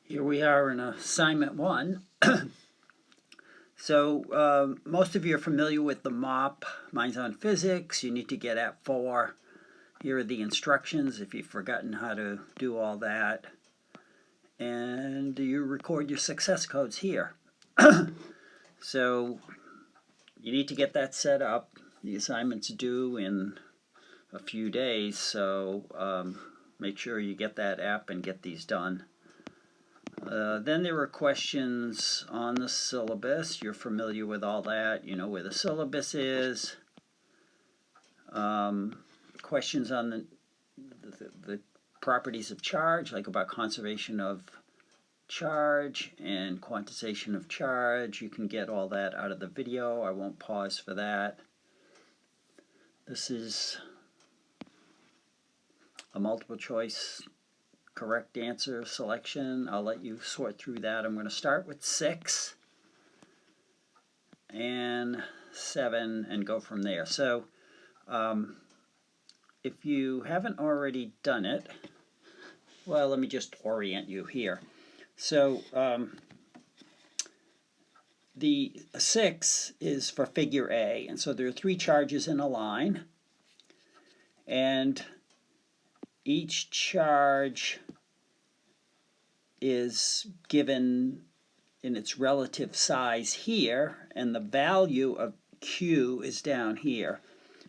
Here we are in assignment 1. So most of you are familiar with the MOP. Mine's on physics. You need to get at 4. Here are the instructions if you've forgotten how to do all that. And you record your success codes here. So you need to get that set up. The assignment's due in a few days, so make sure you get that app and get these done. Then there were questions on the syllabus. You're familiar with all that. You know where the syllabus is. Questions on the properties of charge, like about conservation of charge and quantization of charge. You can get all that out of the video. I won't pause for that. This is a multiple choice correct answer selection. I'll let you sort through that. I'm going to start with 6 and 7 and go from there. So if you haven't already done it, well, let me just orient you here. So the 6 is for figure A, and so there are 3 charges in a line, and each charge is given in its relative size here, and the value of Q is down here.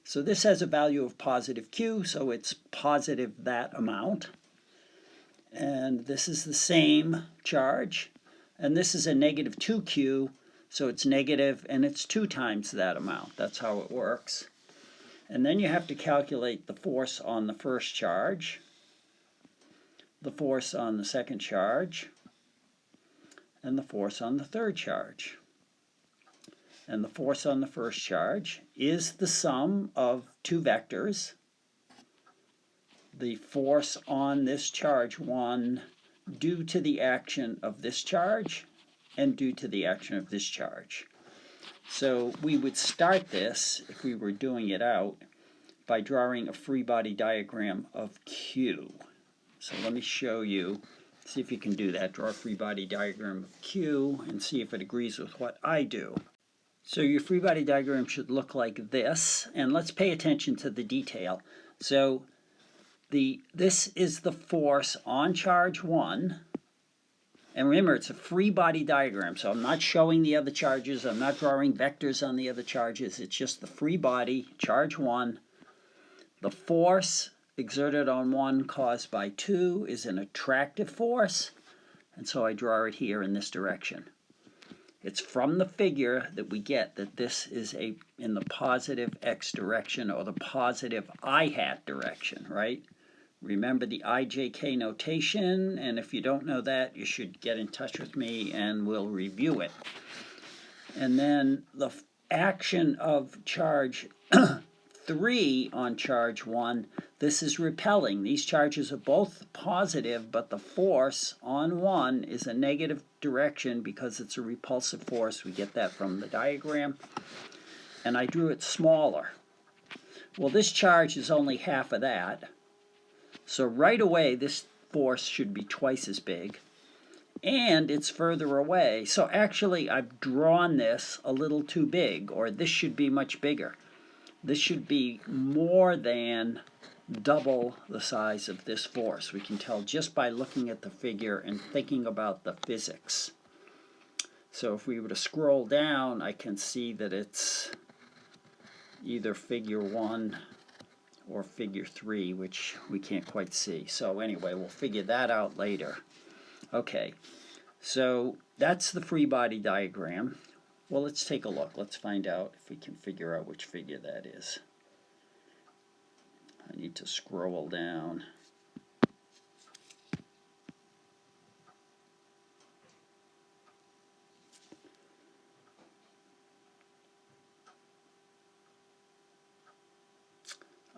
So this has a value of positive Q, so it's positive that amount. And this is the same charge, and this is a negative 2Q, so it's negative, and it's 2 times that amount. That's how it works. And then you have to calculate the force on the first charge, the force on the second charge, and the force on the third charge. And the force on the first charge is the sum of 2 vectors. The force on this charge 1 due to the action of this charge and due to the action of this charge. So we would start this, if we were doing it out, by drawing a free body diagram of Q. So let me show you, see if you can do that. Draw a free body diagram of Q and see if it agrees with what I do. So your free body diagram should look like this, and let's pay attention to the detail. So this is the force on charge 1. And remember, it's a free body diagram, so I'm not showing the other charges. I'm not drawing vectors on the other charges. It's just the free body, charge 1. The force exerted on 1 caused by 2 is an attractive force, and so I draw it here in this direction. It's from the figure that we get that this is in the positive x direction, or the positive I hat direction, right? Remember the IJK notation, and if you don't know that, you should get in touch with me and we'll review it. And then the action of charge 3 on charge 1, this is repelling. These charges are both positive, but the force on 1 is a negative direction because it's a repulsive force. We get that from the diagram. And I drew it smaller. Well, this charge is only half of that. So right away, this force should be twice as big. And it's further away. So actually, I've drawn this a little too big, or this should be much bigger. This should be more than double the size of this force. We can tell just by looking at the figure and thinking about the physics. So if we were to scroll down, I can see that it's either figure 1 or figure 3, which we can't quite see. So anyway, we'll figure that out later. Okay, so that's the free body diagram. Well, let's take a look. Let's find out if we can figure out which figure that is. I need to scroll down.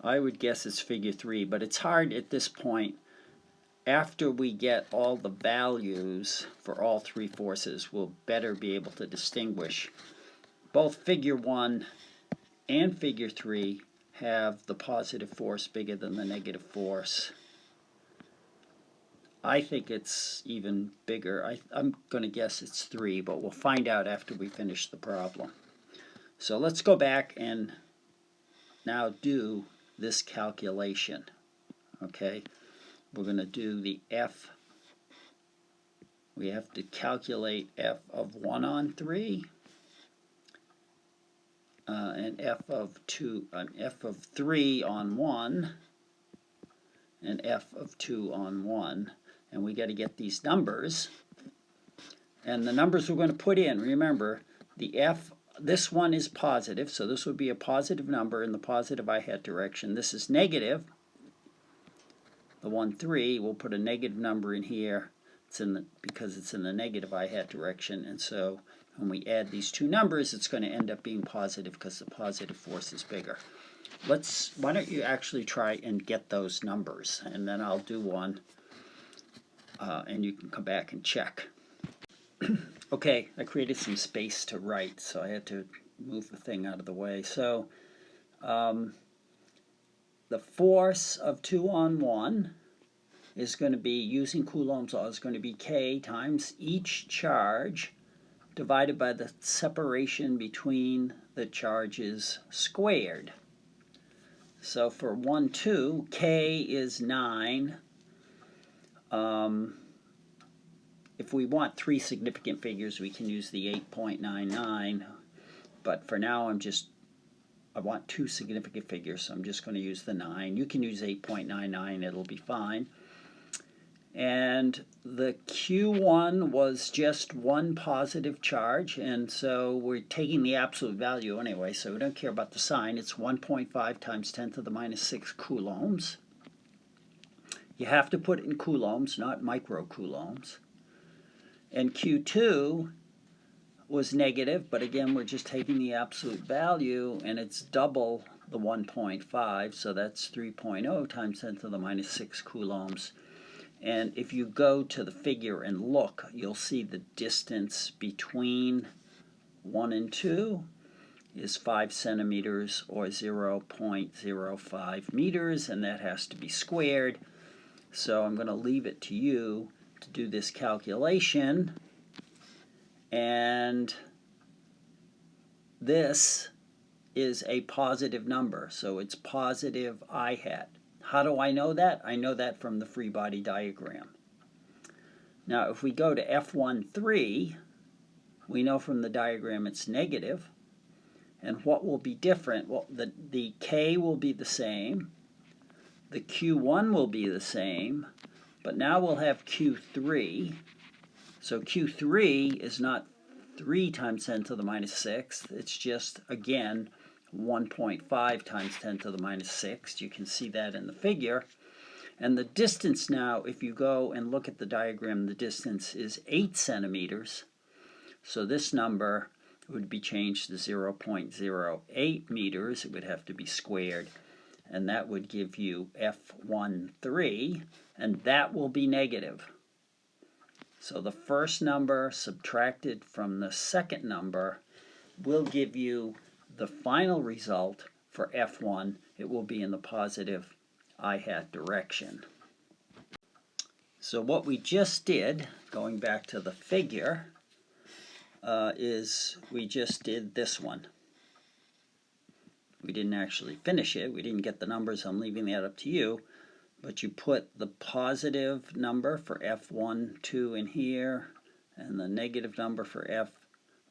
I would guess it's figure 3, but it's hard at this point. After we get all the values for all 3 forces, we'll better be able to distinguish. Both figure 1 and figure 3 have the positive force bigger than the negative force I think it's even bigger. I'm going to guess it's 3, but we'll find out after we finish the problem. So let's go back and now do this calculation. Okay, we're going to do the f. We have to calculate f of 1 on 3 and f of 3 on 1 and f of 2 on 1. And we got to get these numbers. And the numbers we're going to put in, remember, the f, this one is positive, so this would be a positive number in the positive I-hat direction. This is negative. The 1, 3, we'll put a negative number in here. Because it's in the negative I-hat direction, and so when we add these two numbers, it's going to end up being positive because the positive force is bigger. Why don't you actually try and get those numbers, and then I'll do one, and you can come back and check. Okay, I created some space to write, so I had to move the thing out of the way. So the force of 2 on 1 is going to be, using Coulomb's law, is going to be K times each charge divided by the separation between the charges squared. So for 1, 2, K is 9. If we want 3 significant figures, we can use the 8.99. But for now, I want 2 significant figures, so I'm just going to use the 9. You can use 8.99, it'll be fine. And the Q1 was just one positive charge, and so we're taking the absolute value anyway, so we don't care about the sign. It's 1.5 times 10 to the minus 6 coulombs. You have to put it in coulombs, not microcoulombs. And Q2 was negative, but again, we're just taking the absolute value, and it's double the 1.5, so that's 3.0 times 10 to the minus 6 coulombs. And if you go to the figure and look, you'll see the distance between 1 and 2 is 5 centimeters or 0.05 meters, and that has to be squared. So I'm going to leave it to you to do this calculation. And this is a positive number, so it's positive I-hat. How do I know that? I know that from the free body diagram. Now, if we go to F13, we know from the diagram it's negative. And what will be different? Well, the K will be the same. The Q1 will be the same. But now we'll have Q3. So Q3 is not 3 times 10 to the minus 6. It's just, again, 1.5 times 10 to the minus 6. You can see that in the figure. And the distance now, if you go and look at the diagram, the distance is 8 centimeters. So this number would be changed to 0.08 meters. It would have to be squared. And that would give you F13, and that will be negative. So the first number subtracted from the second number will give you the final result for F1. It will be in the positive I-hat direction. So what we just did, going back to the figure, is we just did this one. We didn't actually finish it. We didn't get the numbers. I'm leaving that up to you. But you put the positive number for F12 in here, and the negative number for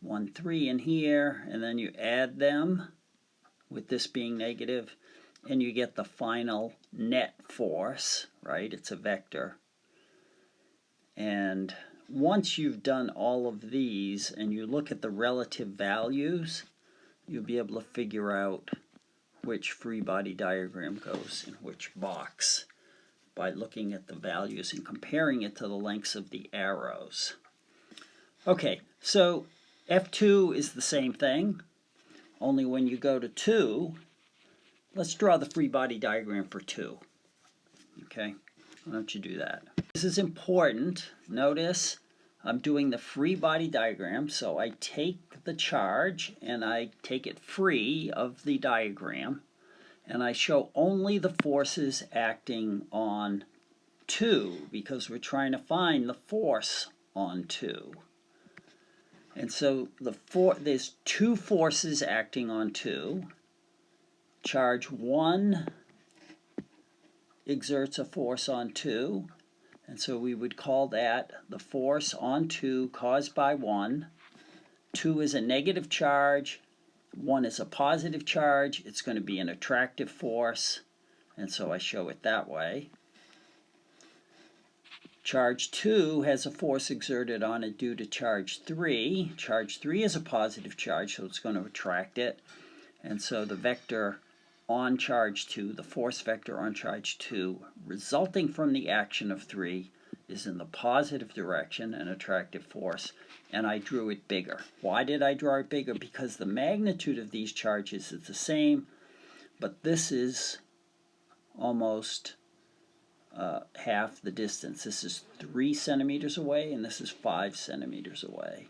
F13 in here, and then you add them, with this being negative, and you get the final net force, right? It's a vector. And once you've done all of these, and you look at the relative values, you'll be able to figure out which free body diagram goes in which box by looking at the values and comparing it to the lengths of the arrows. Okay, so F2 is the same thing, only when you go to 2, let's draw the free body diagram for 2. Okay, why don't you do that? This is important. Notice I'm doing the free body diagram, so I take the charge and I take it free of the diagram, and I show only the forces acting on 2 because we're trying to find the force on 2. And so there's two forces acting on 2. Charge 1 exerts a force on 2, and so we would call that the force on 2 caused by 1. 2 is a negative charge, 1 is a positive charge. It's going to be an attractive force, and so I show it that way. Charge 2 has a force exerted on it due to charge 3. Charge 3 is a positive charge, so it's going to attract it. And so the vector on charge 2, the force vector on charge 2, resulting from the action of 3, is in the positive direction, an attractive force, and I drew it bigger. Why did I draw it bigger? Because the magnitude of these charges is the same, but this is almost half the distance. This is 3 centimeters away, and this is 5 centimeters away.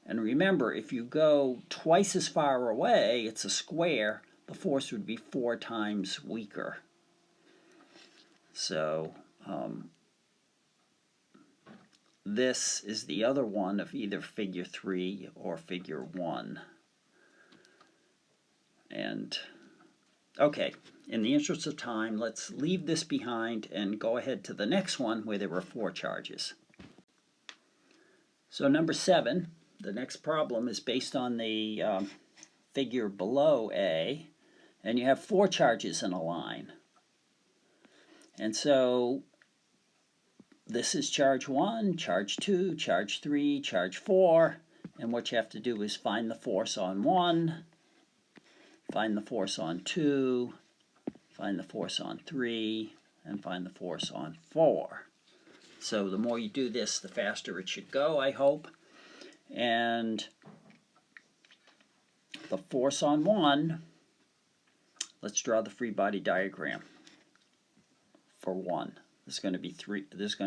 And remember, if you go twice as far away, it's a square, the force would be 4 times weaker. So this is the other one of either figure 3 or figure 1. And okay, in the interest of time, let's leave this behind and go ahead to the next one where there were 4 charges. So number 7, the next problem is based on the figure below A, and you have 4 charges in a line. And so this is charge 1, charge 2, charge 3, charge 4, and what you have to do is find the force on 1, find the force on 2, find the force on 3, and find the force on 4. So the more you do this, the faster it should go, I hope. And the force on 1, let's draw the free body diagram for 1. There's going to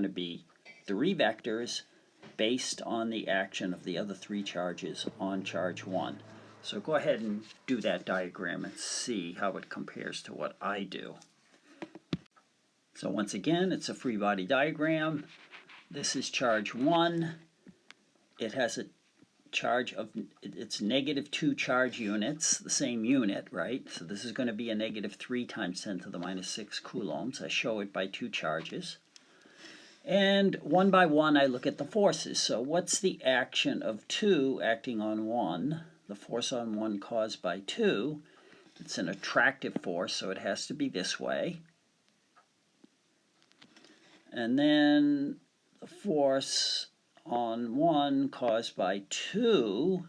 be 3 vectors based on the action of the other 3 charges on charge 1. So go ahead and do that diagram and see how it compares to what I do. So once again, it's a free body diagram. This is charge 1. It has a charge of, it's -2 charge units, the same unit, right? So this is going to be a -3 times 10 to the minus 6 coulombs. I show it by 2 charges. And one by one, I look at the forces. So what's the action of 2 acting on 1? The force on 1 caused by 2. It's an attractive force, so it has to be this way. And then the force on 1 caused by 2,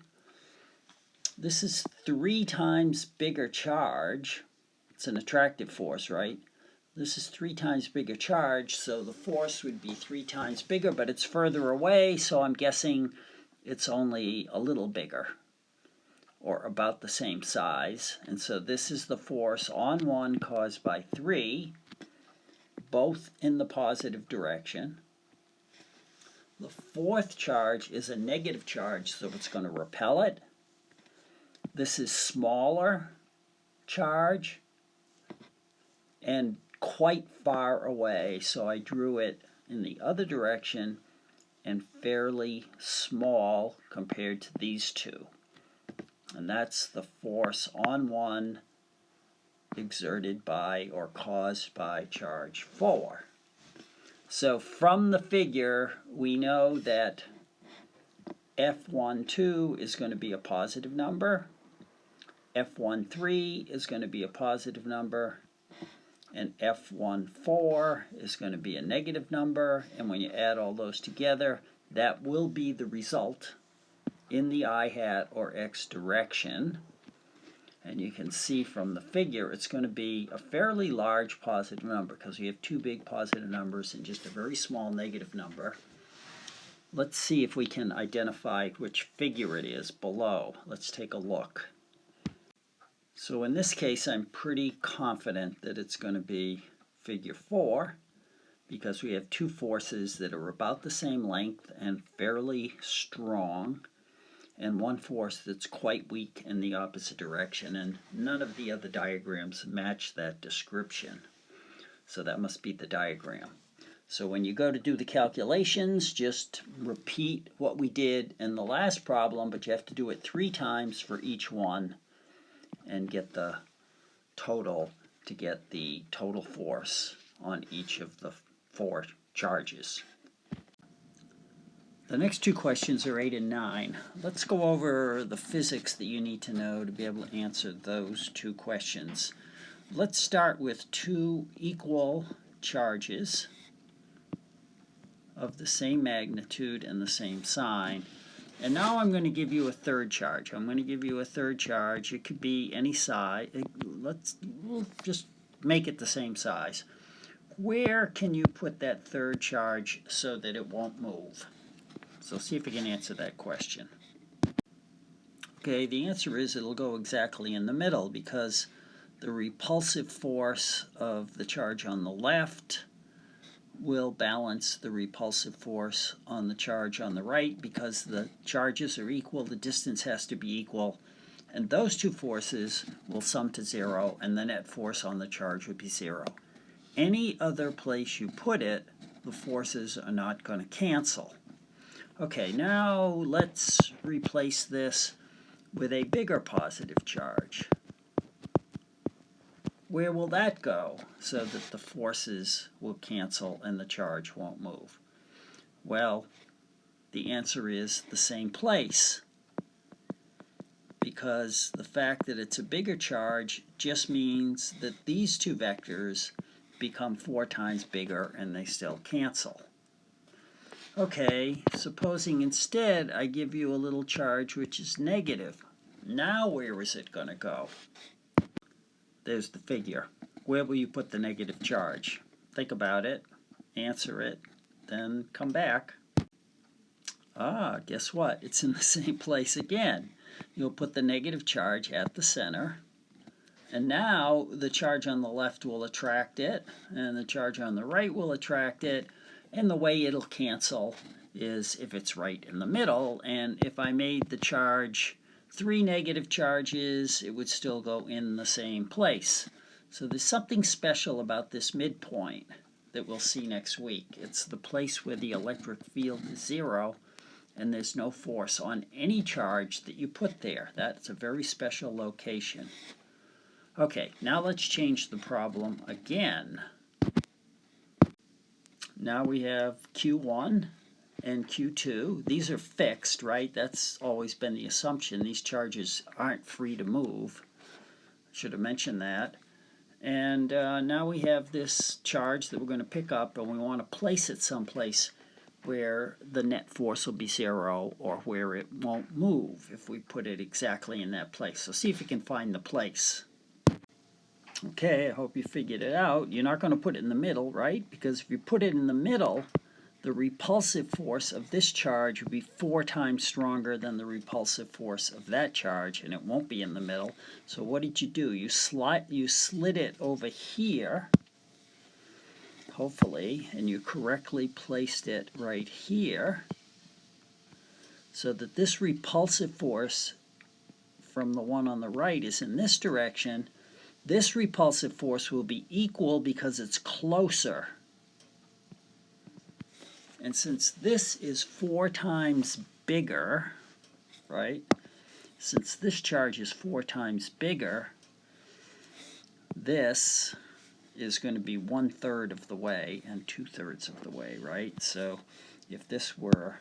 this is 3 times bigger charge. It's an attractive force, right? This is 3 times bigger charge, so the force would be 3 times bigger, but it's further away, so I'm guessing it's only a little bigger, or about the same size. And so this is the force on 1 caused by 3, both in the positive direction. The 4th charge is a negative charge, so it's going to repel it. This is smaller charge and quite far away, so I drew it in the other direction and fairly small compared to these 2. And that's the force on 1 exerted by or caused by charge 4. So from the figure, we know that F12 is going to be a positive number, F13 is going to be a positive number, and F14 is going to be a negative number. And when you add all those together, that will be the result in the I-hat or x direction. And you can see from the figure it's going to be a fairly large positive number because we have 2 big positive numbers and just a very small negative number. Let's see if we can identify which figure it is below. Let's take a look. So in this case, I'm pretty confident that it's going to be figure 4 because we have 2 forces that are about the same length and fairly strong, and 1 force that's quite weak in the opposite direction, and none of the other diagrams match that description. So that must be the diagram. So when you go to do the calculations, just repeat what we did in the last problem, but you have to do it 3 times for each one and get the total to get the total force on each of the 4 charges. The next 2 questions are 8 and 9. Let's go over the physics that you need to know to be able to answer those 2 questions. Let's start with 2 equal charges of the same magnitude and the same sign. And now I'm going to give you a third charge. I'm going to give you a third charge. It could be any size. We'll just make it the same size. Where can you put that third charge so that it won't move? So see if you can answer that question. Okay, the answer is it'll go exactly in the middle because the repulsive force of the charge on the left will balance the repulsive force on the charge on the right. Because the charges are equal, the distance has to be equal, and those 2 forces will sum to 0, and the net force on the charge would be 0. Any other place you put it, the forces are not going to cancel. Okay, now let's replace this with a bigger positive charge. Where will that go so that the forces will cancel and the charge won't move? Well, the answer is the same place, because the fact that it's a bigger charge just means that these 2 vectors become 4 times bigger and they still cancel. Okay, supposing instead I give you a little charge which is negative. Now where is it going to go? There's the figure. Where will you put the negative charge? Think about it, answer it, then come back. Guess what? It's in the same place again. You'll put the negative charge at the center, and now the charge on the left will attract it, and the charge on the right will attract it, and the way it'll cancel is if it's right in the middle. And if I made the charge 3 negative charges, it would still go in the same place. So there's something special about this midpoint that we'll see next week. It's the place where the electric field is 0 and there's no force on any charge that you put there. That's a very special location. Okay, now let's change the problem again. Now we have Q1 and Q2. These are fixed, right? That's always been the assumption. These charges aren't free to move. Should have mentioned that. And now we have this charge that we're going to pick up, and we want to place it someplace where the net force will be 0 or where it won't move if we put it exactly in that place. So see if you can find the place. Okay, I hope you figured it out. You're not going to put it in the middle, right? Because if you put it in the middle, the repulsive force of this charge would be 4 times stronger than the repulsive force of that charge, and it won't be in the middle. So what did you do? You slid it over here, hopefully, and you correctly placed it right here so that this repulsive force from the one on the right is in this direction. This repulsive force will be equal because it's closer. And since this is 4 times bigger, right? Since this charge is 4 times bigger, this is going to be 1/3 of the way and 2/3 of the way, right? So if this were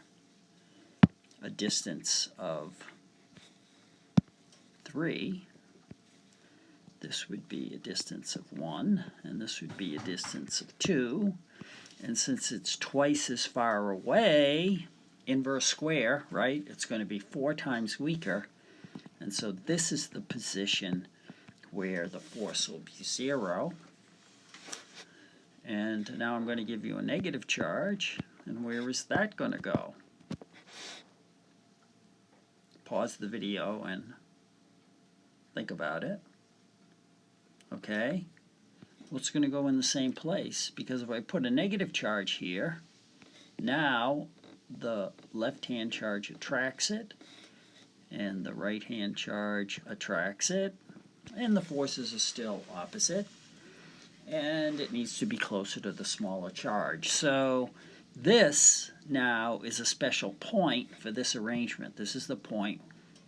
a distance of 3, this would be a distance of 1, and this would be a distance of 2. And since it's twice as far away, inverse square, right, it's going to be 4 times weaker. And so this is the position where the force will be 0. And now I'm going to give you a negative charge. And where is that going to go? Pause the video and think about it. Okay? Well, it's going to go in the same place, because if I put a negative charge here, now the left-hand charge attracts it, and the right-hand charge attracts it, and the forces are still opposite. and it needs to be closer to the smaller charge. So this now is a special point for this arrangement. This is the point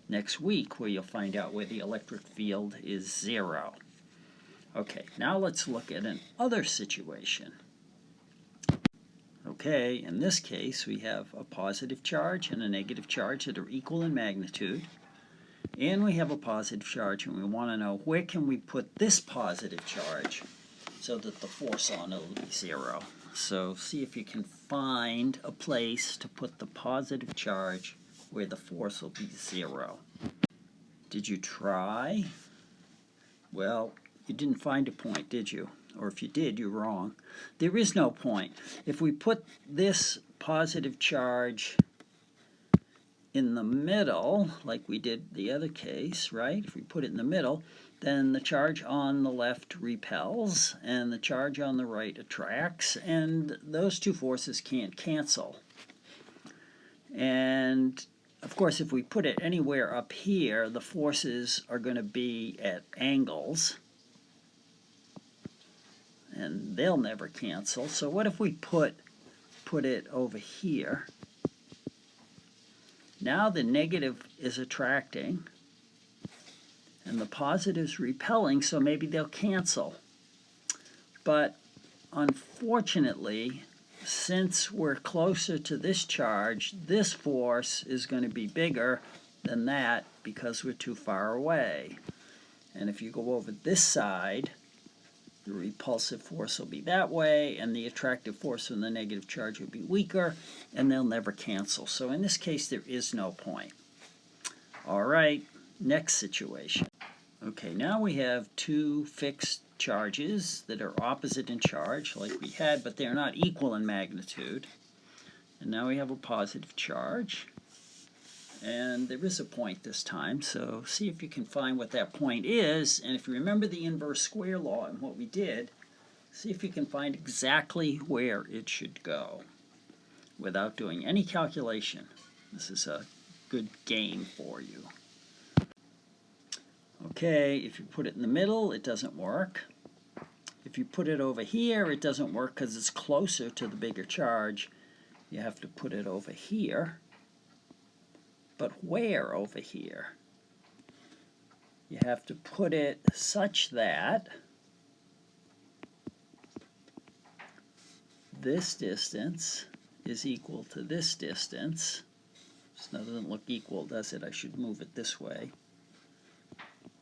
next week where you'll find out where the electric field is 0. Okay, now let's look at another situation. Okay, in this case we have a positive charge and a negative charge that are equal in magnitude. And we have a positive charge, and we want to know where can we put this positive charge so that the force on it will be 0. So see if you can find a place to put the positive charge where the force will be 0. Did you try? Well, you didn't find a point, did you? Or if you did, you're wrong. There is no point. If we put this positive charge in the middle, like we did the other case, right? If we put it in the middle, then the charge on the left repels, and the charge on the right attracts, and those two forces can't cancel. And of course, if we put it anywhere up here, the forces are going to be at angles, and they'll never cancel. So what if we put it over here? Now the negative is attracting, and the positive is repelling, so maybe they'll cancel. But unfortunately, since we're closer to this charge, this force is going to be bigger than that because we're too far away. And if you go over this side, the repulsive force will be that way, and the attractive force from the negative charge will be weaker, and they'll never cancel. So in this case, there is no point. All right, next situation. Okay, now we have two fixed charges that are opposite in charge, like we had, but they're not equal in magnitude. And now we have a positive charge. And there is a point this time, so see if you can find what that point is. And if you remember the inverse square law and what we did, see if you can find exactly where it should go without doing any calculation. This is a good game for you. Okay, if you put it in the middle, it doesn't work. If you put it over here, it doesn't work because it's closer to the bigger charge. You have to put it over here. But where over here? You have to put it such that this distance is equal to this distance. So that doesn't look equal, does it? I should move it this way,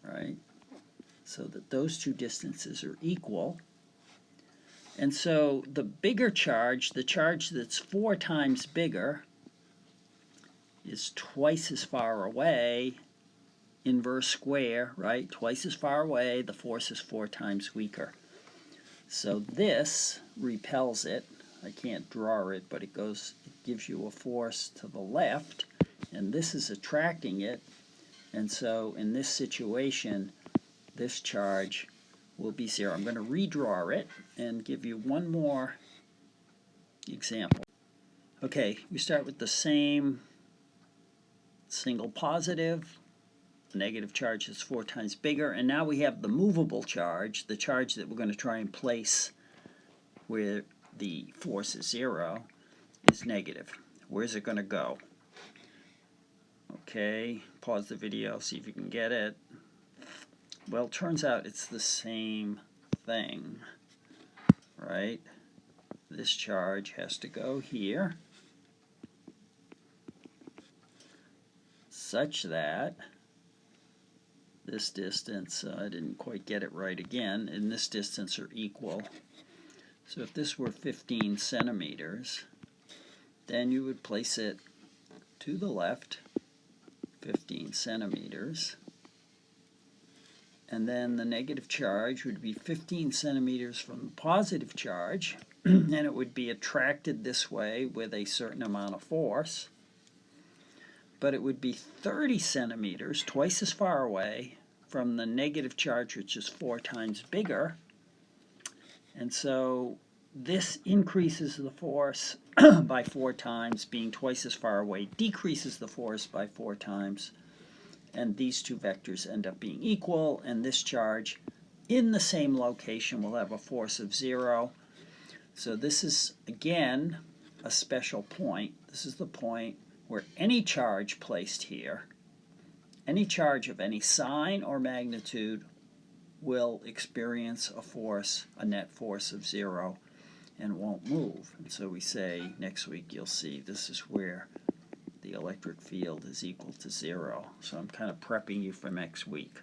right? So that those two distances are equal. And so the bigger charge, the charge that's 4 times bigger, is twice as far away, inverse square, right? Twice as far away, the force is 4 times weaker. So this repels it. I can't draw it, but it gives you a force to the left, and this is attracting it. And so in this situation, this charge will be 0. I'm going to redraw it and give you one more example. Okay, we start with the same single positive, the negative charge is 4 times bigger, and now we have the movable charge, the charge that we're going to try and place where the force is 0, is negative. Where's it going to go? Okay, pause the video, see if you can get it. Well, it turns out it's the same thing, right? This charge has to go here, such that this distance, I didn't quite get it right again, and this distance are equal. So if this were 15 centimeters, then you would place it to the left 15 centimeters, and then the negative charge would be 15 centimeters from the positive charge, and it would be attracted this way with a certain amount of force. But it would be 30 centimeters, twice as far away, from the negative charge, which is 4 times bigger. And so this increases the force by 4 times, being twice as far away, decreases the force by 4 times, and these two vectors end up being equal, and this charge in the same location will have a force of 0. So this is, again, a special point. This is the point where any charge placed here, any charge of any sign or magnitude, will experience a force, a net force of 0, and won't move. And so we say, next week you'll see this is where the electric field is equal to 0. So I'm kind of prepping you for next week.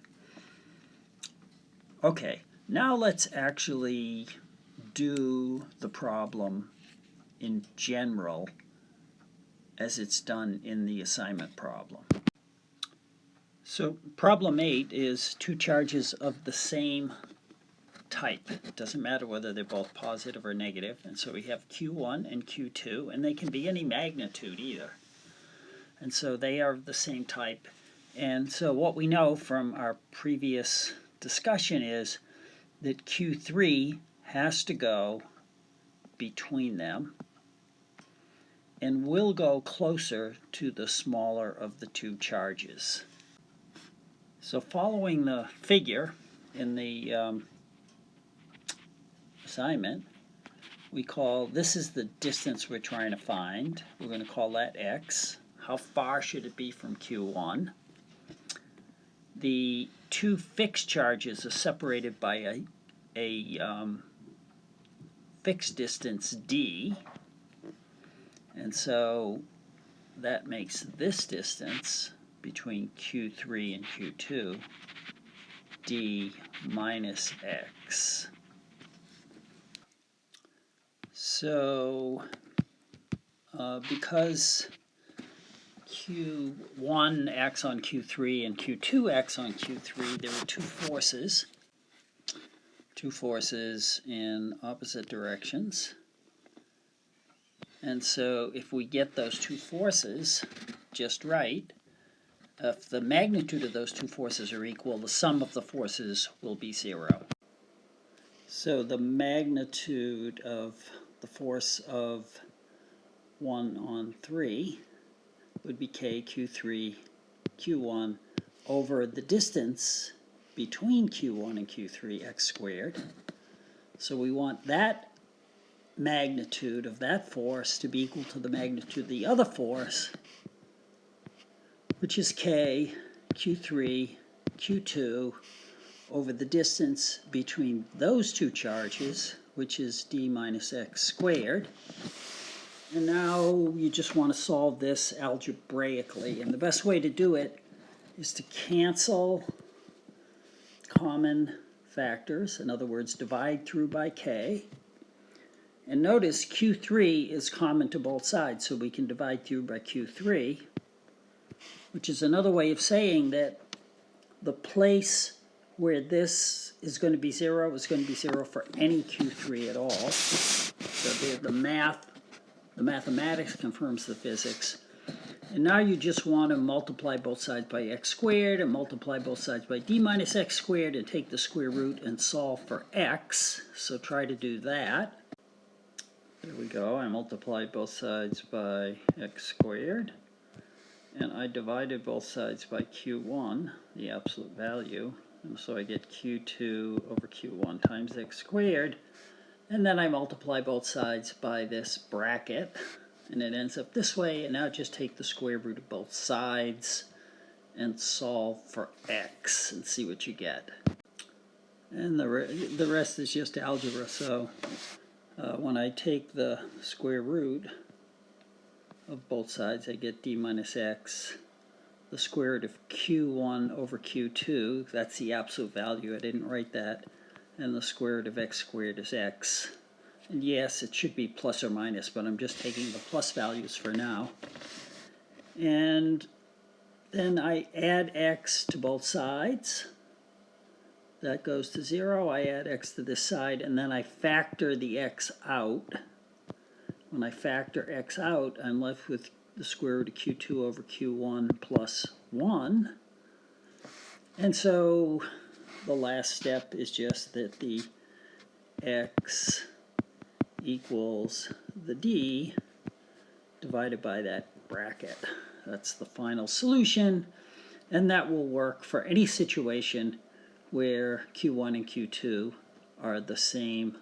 Okay, now let's actually do the problem in general as it's done in the assignment problem. So problem 8 is two charges of the same type. It doesn't matter whether they're both positive or negative. And so we have Q1 and Q2, and they can be any magnitude either. And so they are of the same type. And so what we know from our previous discussion is that Q3 has to go between them and will go closer to the smaller of the two charges. So following the figure in the assignment, we call, this is the distance we're trying to find. We're going to call that x. How far should it be from Q1? The two fixed charges are separated by a fixed distance d, and so that makes this distance between Q3 and Q2 d minus x. So because Q1 acts on Q3 and Q2 acts on Q3, there are two forces in opposite directions. And so if we get those two forces just right, if the magnitude of those two forces are equal, the sum of the forces will be 0. So the magnitude of the force of 1 on 3 would be k Q3 Q1 over the distance between Q1 and Q3, x squared. So we want that magnitude of that force to be equal to the magnitude of the other force, which is k Q3 Q2 over the distance between those two charges, which is d minus x squared. And now you just want to solve this algebraically. And the best way to do it is to cancel common factors. In other words, divide through by k. And notice Q3 is common to both sides, so we can divide through by Q3, which is another way of saying that the place where this is going to be 0 is going to be 0 for any Q3 at all. So the mathematics confirms the physics. And now you just want to multiply both sides by x squared and multiply both sides by d minus x squared and take the square root and solve for x. So try to do that. There we go. I multiplied both sides by x squared. And I divided both sides by Q1, the absolute value. And so I get Q2 over Q1 times x squared. And then I multiply both sides by this bracket. And it ends up this way. And now just take the square root of both sides and solve for x and see what you get. And the rest is just algebra. So when I take the square root of both sides, I get d minus x. The square root of Q1 over Q2, that's the absolute value, I didn't write that, and the square root of x squared is x. And yes, it should be plus or minus, but I'm just taking the plus values for now. And then I add x to both sides. That goes to 0. I add x to this side, and then I factor the x out. When I factor x out, I'm left with the square root of Q2 over Q1 plus 1. And so the last step is just that the x equals the d divided by that bracket. That's the final solution, and that will work for any situation where Q1 and Q2 are the same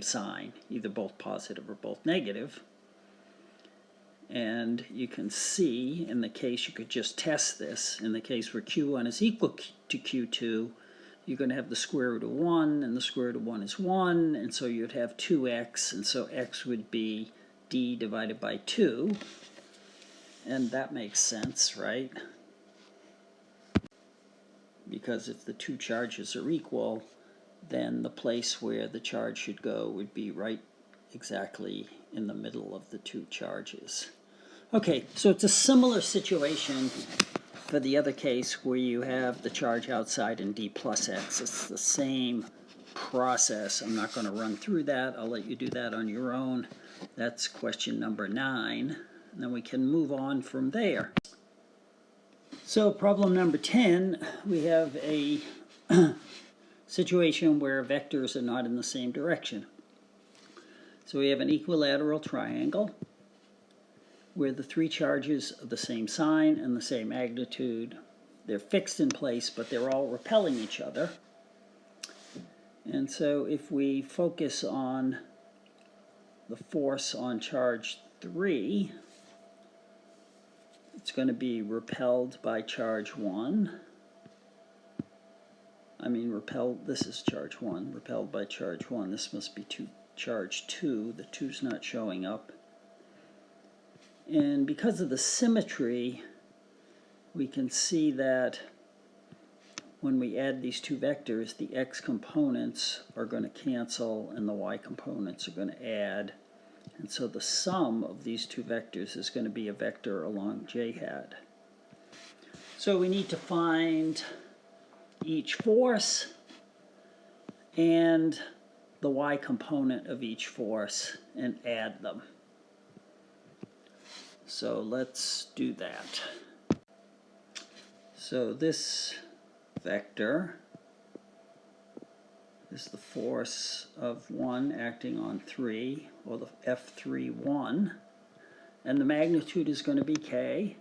sign, either both positive or both negative. And you can see, in the case, you could just test this. In the case where Q1 is equal to Q2, you're going to have the square root of 1, and the square root of 1 is 1, and so you'd have 2x, and so x would be d divided by 2. And that makes sense, right? Because if the two charges are equal, then the place where the charge should go would be right exactly in the middle of the two charges. Okay, so it's a similar situation for the other case where you have the charge outside and d plus x. It's the same process. I'm not going to run through that. I'll let you do that on your own. That's question number 9. And then we can move on from there. So problem number 10, we have a situation where vectors are not in the same direction. So we have an equilateral triangle where the three charges are the same sign and the same magnitude. They're fixed in place, but they're all repelling each other. And so if we focus on the force on charge 3, it's going to be repelled by charge 1. This is charge 1, repelled by charge 1. This must be charge 2. The 2's not showing up. And because of the symmetry, we can see that when we add these two vectors, the x components are going to cancel and the y components are going to add. And so the sum of these two vectors is going to be a vector along j hat. So we need to find each force and the y component of each force and add them. So let's do that. So this vector is the force of 1 acting on 3, or the F31, and the magnitude is going to be k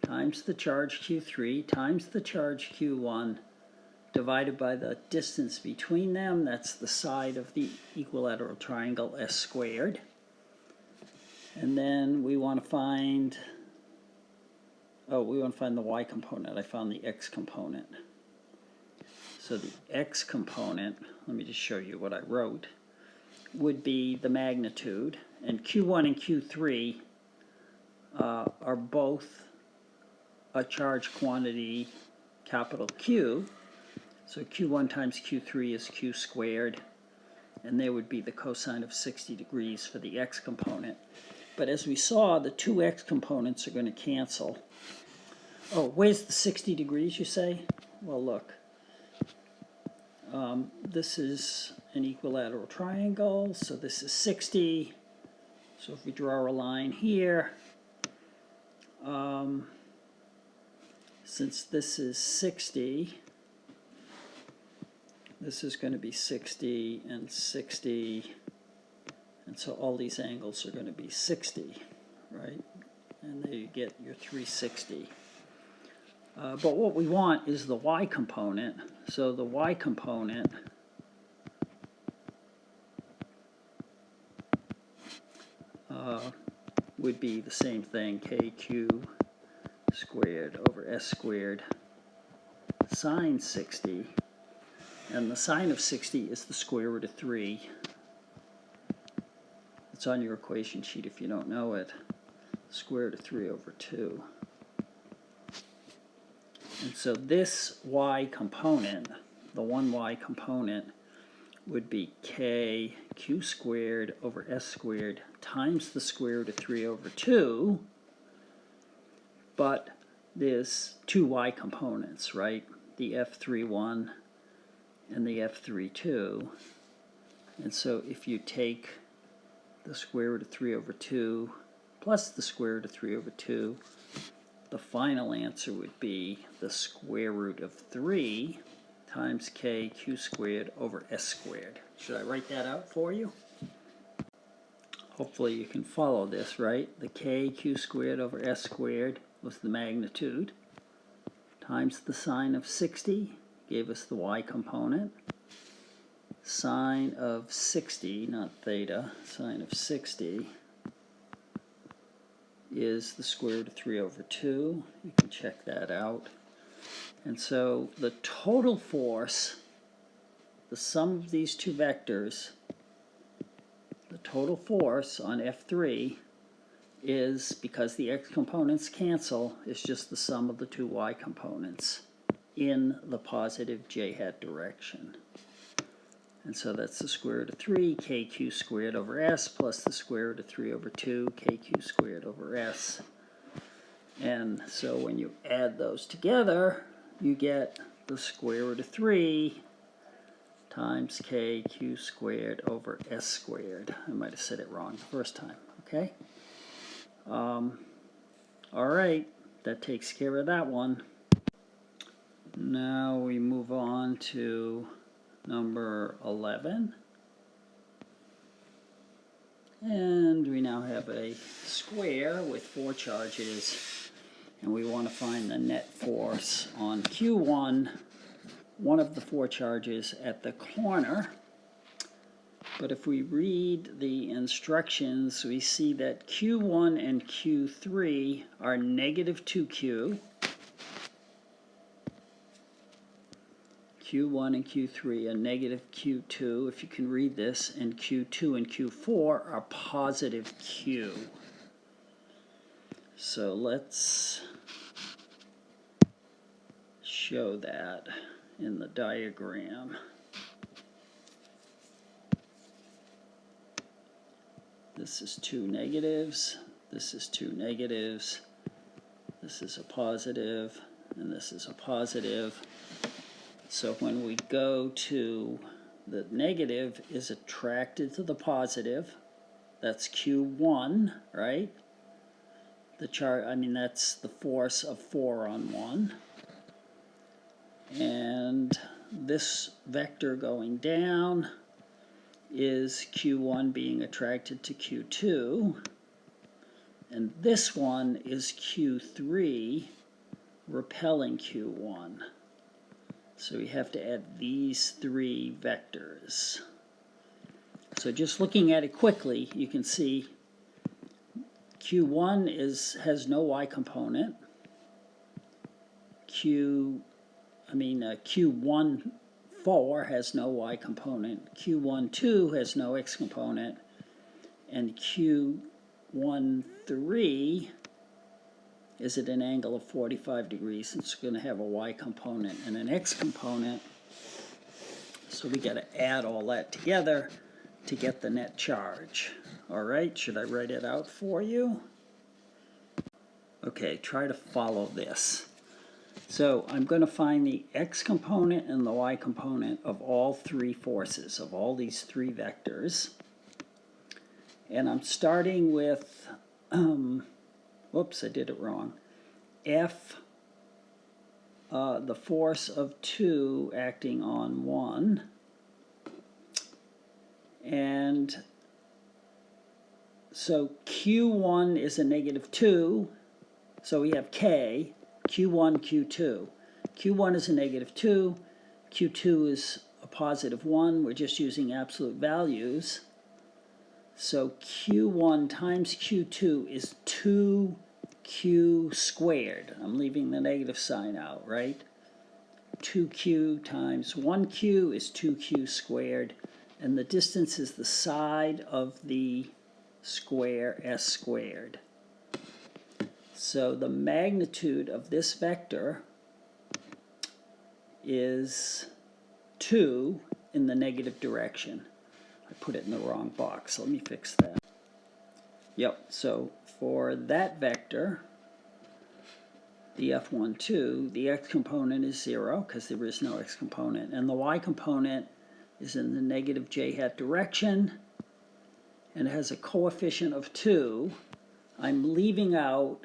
times the charge Q3 times the charge Q1 divided by the distance between them. That's the side of the equilateral triangle, s squared. And then we want to find the y component. I found the x component. So the x component, let me just show you what I wrote, would be the magnitude. And Q1 and Q3 are both a charge quantity, capital Q. So Q1 times Q3 is Q squared. And there would be the cosine of 60 degrees for the x component. But as we saw, the two x components are going to cancel. Oh, where's the 60 degrees, you say? Well, look. This is an equilateral triangle, so this is 60. So if we draw a line here, since this is 60, this is going to be 60 and 60, and so all these angles are going to be 60, right? And there you get your 360. But what we want is the y component. So the y component would be the same thing, kq squared over s squared sine 60. And the sine of 60 is the square root of 3. It's on your equation sheet if you don't know it. Square root of 3 over 2. And so this y component, the 1y component, would be k q squared over s squared times the square root of 3 over 2. But there's two y components, right? The F31 and the F32. And so if you take the square root of 3 over 2 plus the square root of 3 over 2, the final answer would be the square root of 3 times k q squared over s squared. Should I write that out for you? Hopefully you can follow this, right? The k q squared over s squared was the magnitude. times the sine of 60 gave us the y component. Sine of 60, not theta, sine of 60 is the square root of 3 over 2. You can check that out. And so the total force, the sum of these two vectors, the total force on F3 is, because the x components cancel, is just the sum of the two y components in the positive j hat direction. And so that's the square root of 3 kq squared over s plus the square root of 3 over 2 kq squared over s. And so when you add those together, you get the square root of 3 times kq squared over s squared. I might have said it wrong the first time, okay? All right, that takes care of that one. Now we move on to number 11. And we now have a square with 4 charges, and we want to find the net force on Q1, one of the 4 charges at the corner. But if we read the instructions, we see that Q1 and Q3 are negative 2Q. Q1 and Q3 are negative Q2, if you can read this, and Q2 and Q4 are positive Q. So let's show that in the diagram. This is 2 negatives, this is 2 negatives, this is a positive, and this is a positive. So when we go to the negative is attracted to the positive, that's Q1, right? That's the force of 4 on 1. And this vector going down is Q1 being attracted to Q2. And this one is Q3 repelling Q1. So we have to add these 3 vectors. So just looking at it quickly, you can see Q1 has no y component. Q14 has no y component. Q12 has no x component. And Q13 is at an angle of 45 degrees. It's going to have a y component and an x component. So we got to add all that together to get the net charge. All right, should I write it out for you? Okay, try to follow this. So I'm going to find the x component and the y component of all 3 forces, of all these 3 vectors. And I'm starting with, whoops, I did it wrong. F, the force of 2 acting on 1. And so Q1 is a negative 2, so we have K, Q1, Q2. Q1 is a negative 2, Q2 is a positive 1, we're just using absolute values. So Q1 times Q2 is 2Q squared. I'm leaving the negative sign out, right? 2Q times 1Q is 2Q squared, and the distance is the side of the square s squared. So the magnitude of this vector is 2 in the negative direction. I put it in the wrong box. Let me fix that. Yep, so for that vector, the F12, the x component is 0 because there is no x component, and the y component is in the negative j hat direction and it has a coefficient of 2. I'm leaving out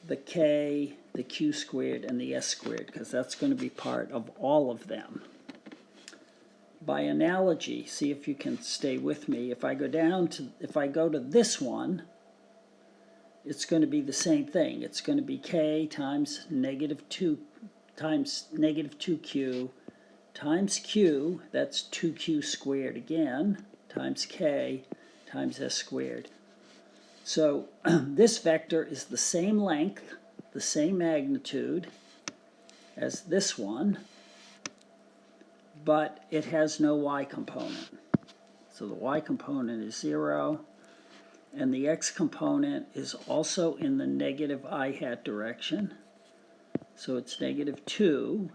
the k, the q squared, and the s squared because that's going to be part of all of them. By analogy, see if you can stay with me. If I go to this one, it's going to be the same thing. It's going to be k times negative 2 times negative 2q times q, that's 2q squared again, times k times s squared. So this vector is the same length, the same magnitude as this one, but it has no y component. So the y component is 0, and the x component is also in the negative I hat direction. So it's negative 2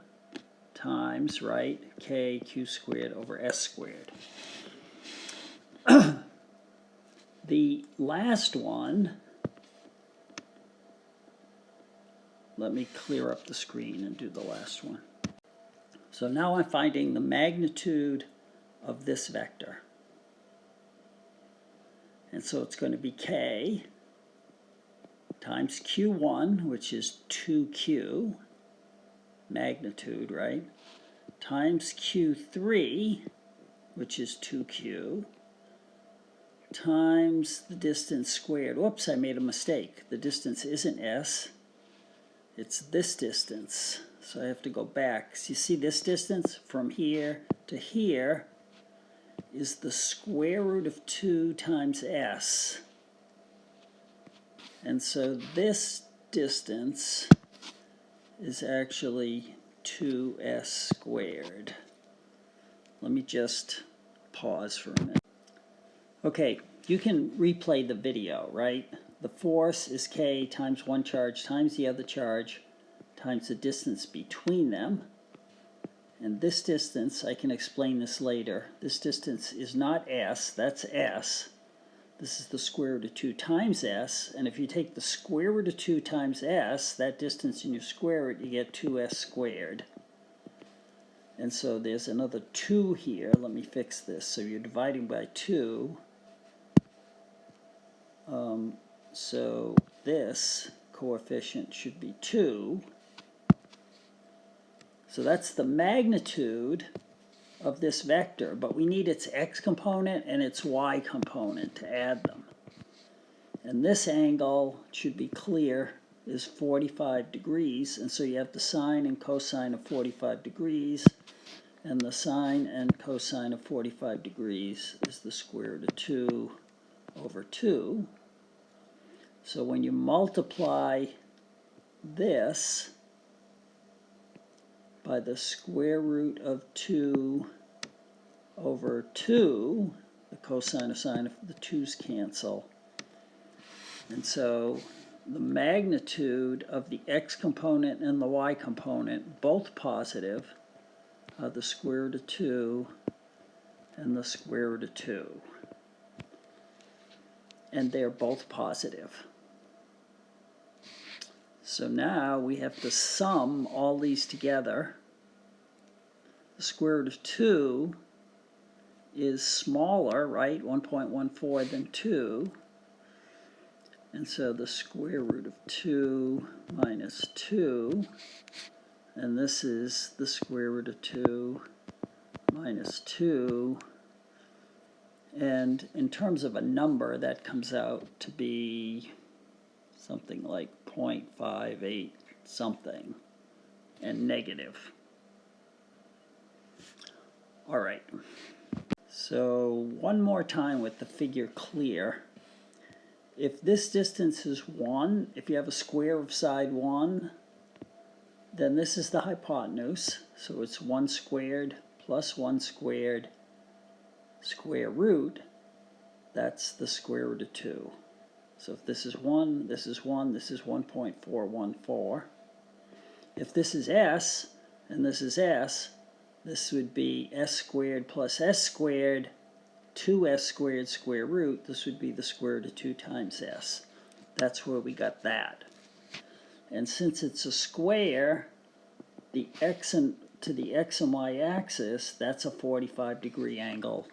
times, right, k q squared over s squared. The last one, let me clear up the screen and do the last one. So now I'm finding the magnitude of this vector. And so it's going to be k times q1, which is 2q, magnitude, right, times q3, which is 2q, times the distance squared. Whoops, I made a mistake. The distance isn't s, it's this distance. So I have to go back. So you see this distance from here to here is the square root of 2 times s. And so this distance is actually 2s squared. Let me just pause for a minute. Okay, you can replay the video, right? The force is k times one charge times the other charge times the distance between them. And this distance, I can explain this later, this distance is not s, that's s. This is the square root of 2 times s, and if you take the square root of 2 times s, that distance, and you square it, you get 2s squared. And so there's another 2 here. Let me fix this. So you're dividing by 2. So this coefficient should be 2. So that's the magnitude of this vector, but we need its x component and its y component to add them. And this angle, should be clear, is 45 degrees, and so you have the sine and cosine of 45 degrees, and the sine and cosine of 45 degrees is the square root of 2 over 2. So when you multiply this by the square root of 2 over 2, the cosine of sine of the 2's cancel. And so the magnitude of the x component and the y component, both positive, are the square root of 2 and the square root of 2. And they're both positive. So now we have to sum all these together. The square root of 2 is smaller, right, 1.14 than 2. And so the square root of 2 minus 2, and this is the square root of 2 minus 2. And in terms of a number, that comes out to be something like 0.58 something, and negative. All right. So one more time with the figure clear. If this distance is 1, if you have a square of side 1, then this is the hypotenuse. So it's 1 squared plus 1 squared square root. That's the square root of 2. So if this is 1, this is 1, this is 1.414. If this is s, and this is s, this would be s squared plus s squared, 2s squared square root. This would be the square root of 2 times s. That's where we got that. And since it's a square, the x and to the x and y axis, that's a 45-degree angle.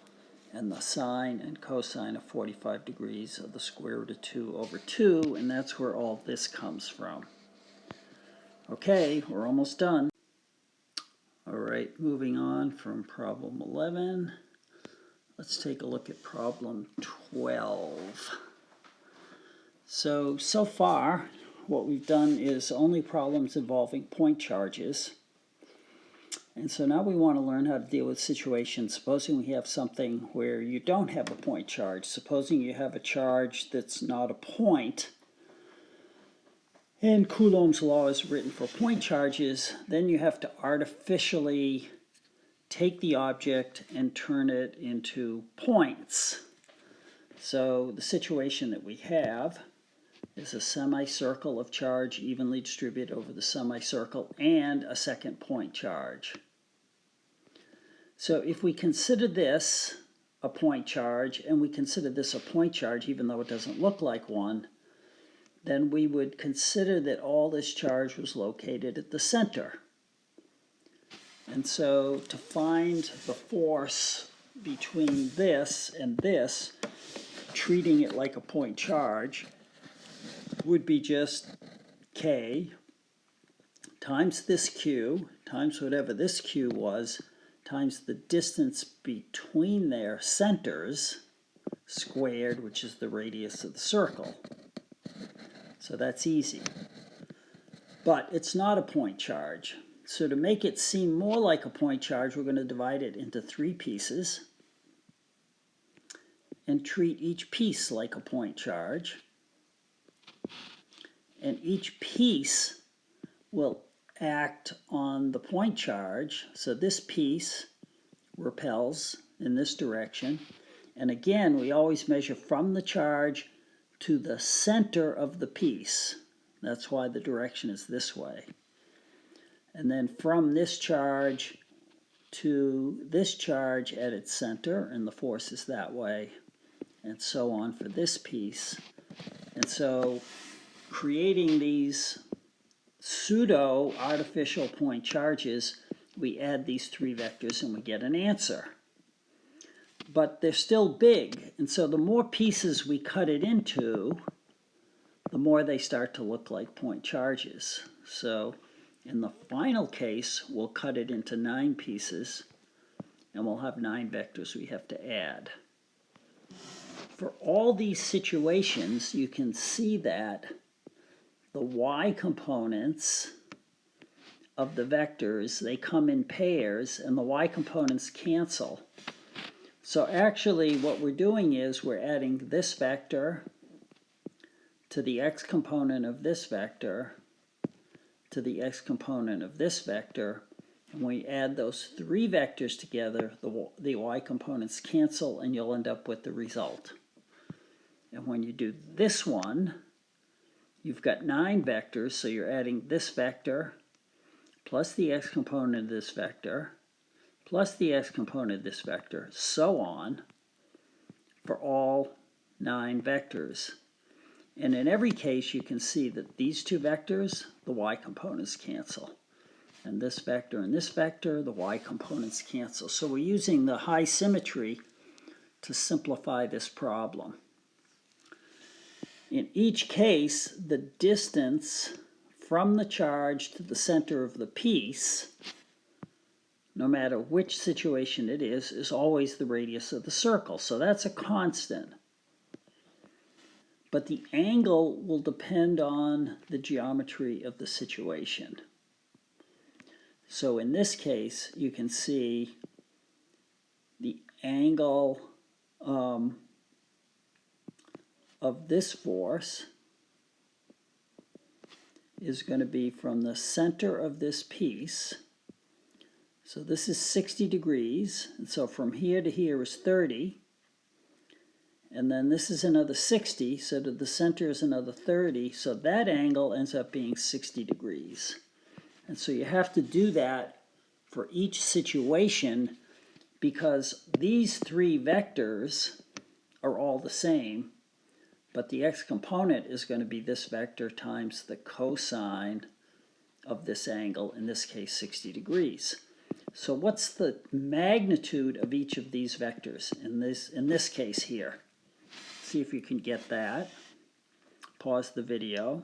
And the sine and cosine of 45 degrees of the square root of 2 over 2, and that's where all this comes from. Okay, we're almost done. All right, moving on from problem 11. Let's take a look at problem 12. So far, what we've done is only problems involving point charges. And so now we want to learn how to deal with situations. Supposing we have something where you don't have a point charge. Supposing you have a charge that's not a point, and Coulomb's law is written for point charges, then you have to artificially take the object and turn it into points. So the situation that we have is a semicircle of charge evenly distributed over the semicircle and a second point charge. So if we consider this a point charge and we consider this a point charge even though it doesn't look like one, then we would consider that all this charge was located at the center. And so to find the force between this and this, treating it like a point charge, would be just K times this Q, times whatever this Q was, times the distance between their centers, squared, which is the radius of the circle. So that's easy. But it's not a point charge. So to make it seem more like a point charge, we're going to divide it into 3 pieces and treat each piece like a point charge. And each piece will act on the point charge. So this piece repels in this direction. And again, we always measure from the charge to the center of the piece. That's why the direction is this way. And then from this charge to this charge at its center, and the force is that way, and so on for this piece. And so creating these pseudo-artificial point charges, we add these 3 vectors and we get an answer. But they're still big, and so the more pieces we cut it into, the more they start to look like point charges. So in the final case, we'll cut it into 9 pieces, and we'll have 9 vectors we have to add. For all these situations, you can see that the y components of the vectors, they come in pairs, and the y components cancel. So actually what we're doing is we're adding this vector to the x component of this vector to the x component of this vector, and when we add those 3 vectors together, the y components cancel and you'll end up with the result. And when you do this one, you've got 9 vectors, so you're adding this vector plus the x component of this vector plus the x component of this vector, so on, for all 9 vectors. And in every case, you can see that these 2 vectors, the y components cancel. And this vector and this vector, the y components cancel. So we're using the high symmetry to simplify this problem. In each case, the distance from the charge to the center of the piece, no matter which situation it is always the radius of the circle. So that's a constant. But the angle will depend on the geometry of the situation. So in this case, you can see the angle of this force is going to be from the center of this piece. So this is 60 degrees, and so from here to here is 30. And then this is another 60, so to the center is another 30, so that angle ends up being 60 degrees. And so you have to do that for each situation because these 3 vectors are all the same, but the x component is going to be this vector times the cosine of this angle, in this case 60 degrees. So what's the magnitude of each of these vectors in this case here? See if you can get that. Pause the video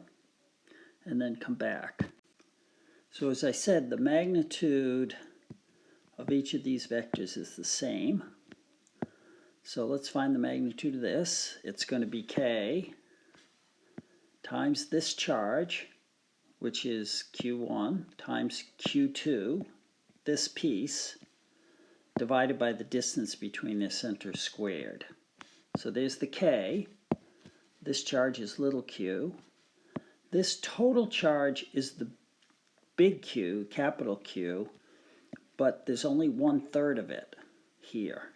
and then come back. So as I said, the magnitude of each of these vectors is the same. So let's find the magnitude of this. It's going to be k times this charge, which is Q1, times Q2, this piece, divided by the distance between the centers squared. So there's the K. This charge is little q. This total charge is the big Q, capital Q, but there's only 1/3 of it here.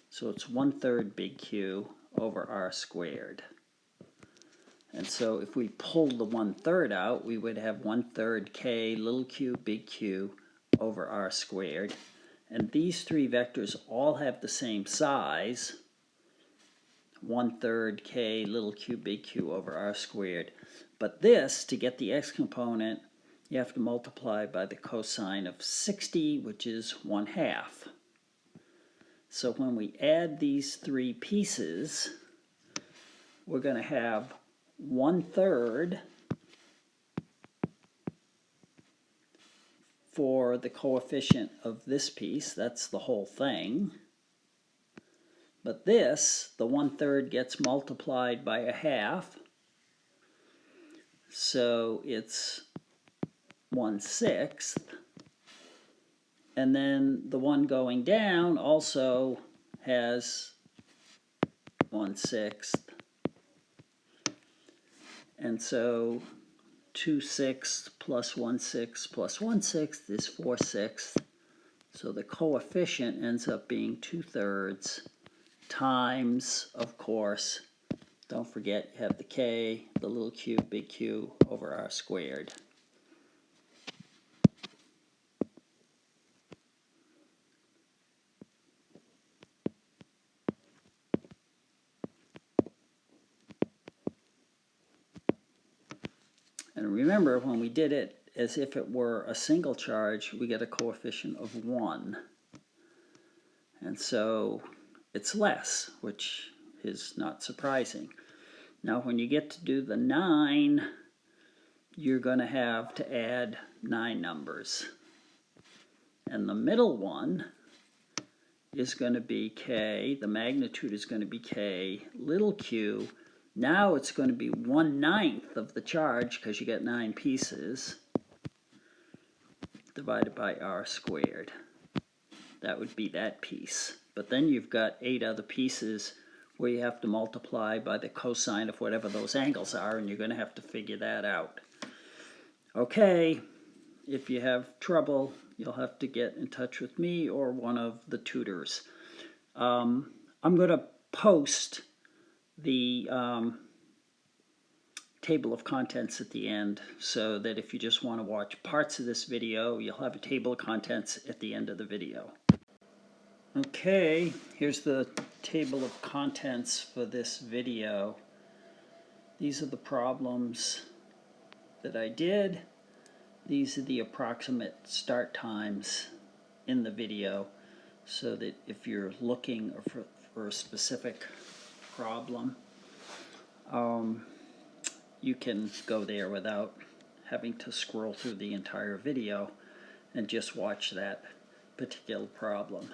So it's 1/3 big Q over r squared. And so if we pull the 1/3 out, we would have 1/3 K little q big Q over r squared. And these three vectors all have the same size, 1/3 K little q big Q over r squared. But this, to get the x component, you have to multiply by the cosine of 60, which is 1/2. So when we add these three pieces, we're going to have 1/3 for the coefficient of this piece. That's the whole thing. But this, the 1/3 gets multiplied by 1/2. So it's 1/6. And then the one going down also has 1/6. And so 2/6 plus 1/6 plus 1/6 is 4/6. So the coefficient ends up being 2/3 times, of course, don't forget you have the K, the little q, big Q over r squared. And remember, when we did it as if it were a single charge, we get a coefficient of 1. And so it's less, which is not surprising. Now when you get to do the 9, you're going to have to add 9 numbers. And the middle one is going to be K, the magnitude is going to be K, little q. Now it's going to be 1/9 of the charge, because you get 9 pieces, divided by r squared. That would be that piece. But then you've got 8 other pieces where you have to multiply by the cosine of whatever those angles are, and you're going to have to figure that out. Okay, if you have trouble, you'll have to get in touch with me or one of the tutors. I'm going to post the table of contents at the end, so that if you just want to watch parts of this video, you'll have a table of contents at the end of the video. Okay, here's the table of contents for this video. These are the problems that I did. These are the approximate start times in the video, so that if you're looking for a specific problem, you can go there without having to scroll through the entire video and just watch that particular problem.